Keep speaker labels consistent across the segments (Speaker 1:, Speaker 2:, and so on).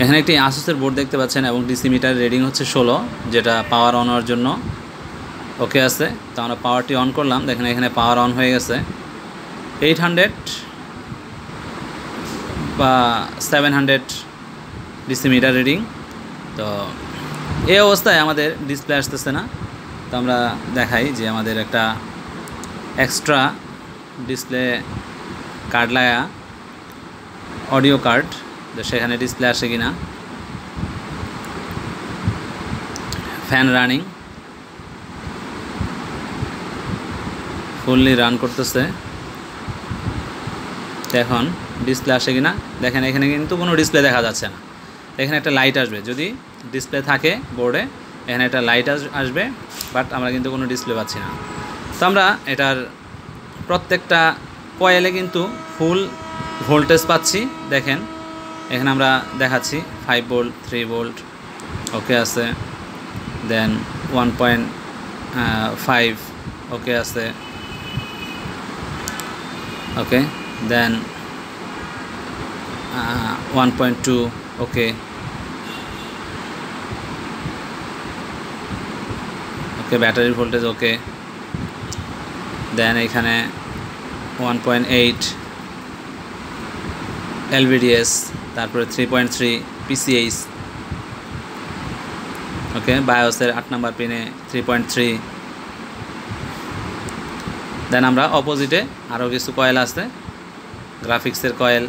Speaker 1: এখানে একটি আসুসের বোর্ড দেখতে পাচ্ছেন এবং ডিসি মিটার রিডিং হচ্ছে 16, যেটা পাওয়ার অন হওয়ার জন্য ওকে আছে। তো আমরা পাওয়ারটি অন করলাম, দেখেন এখানে পাওয়ার অন হয়ে গেছে। 800 বা 700 ডিসি মিটার রিডিং। তো এই অবস্থায় আমাদের ডিসপ্লে আসতেছে না। তো আমরা দেখাই যে আমাদের একটা এক্সট্রা ডিসপ্লে কার্ড লাগা, অডিও কার্ড, তো সেখানে ডিসপ্লে আসে কিনা। ফ্যান রানিং, ফুললি রান করতেছে। এখন ডিসপ্লে আসে কিনা দেখেন, এখানে কিন্তু কোনো ডিসপ্লে দেখা যাচ্ছে না। এখানে একটা লাইট আসবে, যদি ডিসপ্লে থাকে বোর্ডে এখানে একটা লাইট আসবে, বাট আমরা কিন্তু কোনো ডিসপ্লে পাচ্ছি না। তো আমরা এটার প্রত্যেকটা কয়েলে কিন্তু ফুল ভোল্টেজ পাচ্ছি। দেখেন এখানে আমরা দেখাচ্ছি 5 ভোল্ট, 3 ভোল্ট ওকে আছে, দেন 1.5 ওকে আছে, ওকে, দেন 1.2 ওকে, ওকে, ব্যাটারির ভোল্টেজ ওকে, দেন এখানে 1.8 LVDS, তারপরে 3.3 PCH, ওকে, বায়োসের 8 নাম্বার পিনে 3.3। দেন আমরা অপোজিটে আরও কিছু কয়েল আছে, গ্রাফিক্সের কয়েল,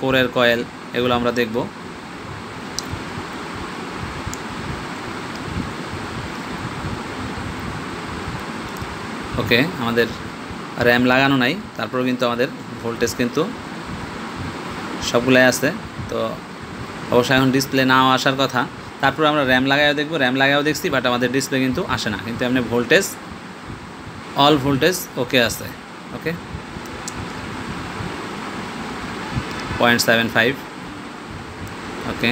Speaker 1: কোরের কয়েল, এগুলো আমরা দেখব। ওকে, আমাদের র্যাম লাগানো নাই, তারপরেও কিন্তু আমাদের ভোল্টেজ কিন্তু সবগুলাই আছে। তো অবশ্যই এখন ডিসপ্লে নাও আসার কথা। তারপরে আমরা র্যাম লাগাইও দেখব, র্যাম লাগাইও দেখছি, বাট আমাদের ডিসপ্লে কিন্তু আসে না। কিন্তু এমনি ভোল্টেজ, অল ভোল্টেজ ওকে আছে। ওকে, 0.75 ওকে,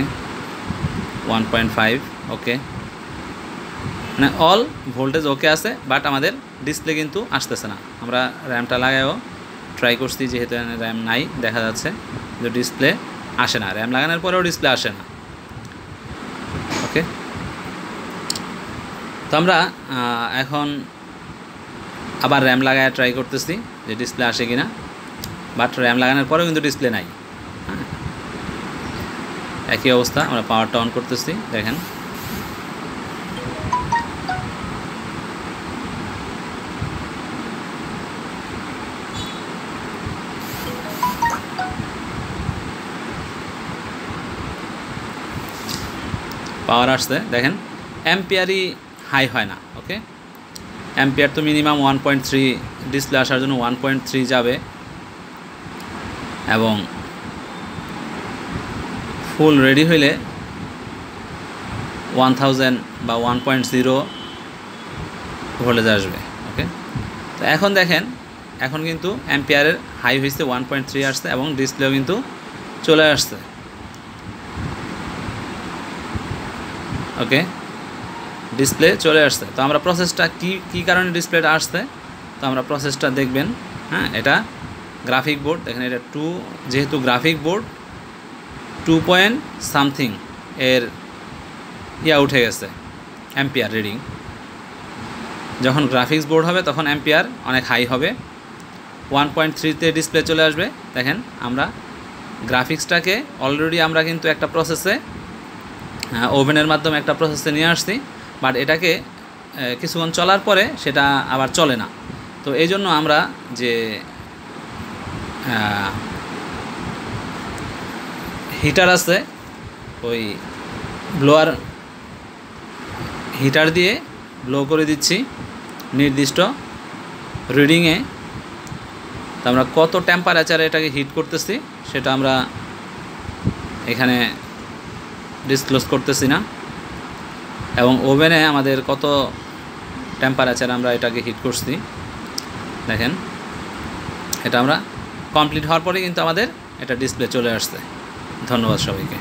Speaker 1: 1.5 ওকে, মানে অল ভোল্টেজ ওকে আছে, বাট আমাদের ডিসপ্লে কিন্তু আসতেছে না। আমরা র্যামটা লাগাইও ট্রাই করছি, যেহেতু র্যাম নাই দেখা যাচ্ছে, কিন্তু ডিসপ্লে আসে না। র্যাম লাগানোর পরেও ডিসপ্লে আসে না। ওকে, তো আমরা এখন আবার র্যাম লাগায় ট্রাই করতেছি যে ডিসপ্লে আসে কিনা, বাট র্যাম লাগানোর পরেও কিন্তু ডিসপ্লে নাই। হ্যাঁ, একই অবস্থা। আমরা পাওয়ারটা অন করতেছি, দেখেন পাওয়ার আসছে। দেখেন অ্যাম্পিয়ারই হাই হয় না। ওকে, অ্যাম্পিয়ার তো মিনিমাম 1.3, ডিসপ্লে আসার জন্য 1.3 যাবে, এবং ফুল রেডি হইলে 1000 বা 1.0 ভোল্টেজ আসবে। ওকে, তো এখন দেখেন, এখন কিন্তু অ্যাম্পিয়ারের হাই হয়েছে, 1.3 আসছে, এবং ডিসপ্লেও কিন্তু চলে আসছে। ওকে, ডিসপ্লে চলে আসছে। তো আমরা প্রসেসটা কী কারণে ডিসপ্লেটা আসছে, তো আমরা প্রসেসটা দেখবেন। হ্যাঁ, এটা গ্রাফিক বোর্ড, দেখেন এটা যেহেতু গ্রাফিক বোর্ড 2.something এর উঠে গেছে অ্যাম্পিয়ার রিডিং। যখন গ্রাফিক্স বোর্ড হবে তখন অ্যাম্পিয়ার অনেক হাই হবে, 1.3-তে ডিসপ্লে চলে আসবে। দেখেন আমরা গ্রাফিক্সটাকে অলরেডি আমরা কিন্তু একটা প্রসেসে, ওভেনের মাধ্যমে একটা প্রসেসে নিয়ে আসছি, বাট এটাকে কিছুক্ষণ চলার পরে সেটা আবার চলে না। তো এই জন্য আমরা যে হিটার আছে, ওই ব্লোয়ার হিটার দিয়ে ব্লো করে দিচ্ছি নির্দিষ্ট রিডিংয়ে। তো আমরা কত টেম্পারেচারে এটাকে হিট করতেছি সেটা আমরা এখানে ডিসক্লোজ করতেছি না, এবং ওভেনে আমাদের কত টেম্পারেচার আমরা এটাকে হিট করছি দেখেন। এটা আমরা কমপ্লিট হওয়ার পরে কিন্তু আমাদের এটা ডিসপ্লে চলে আসছে। ধন্যবাদ সবাইকে।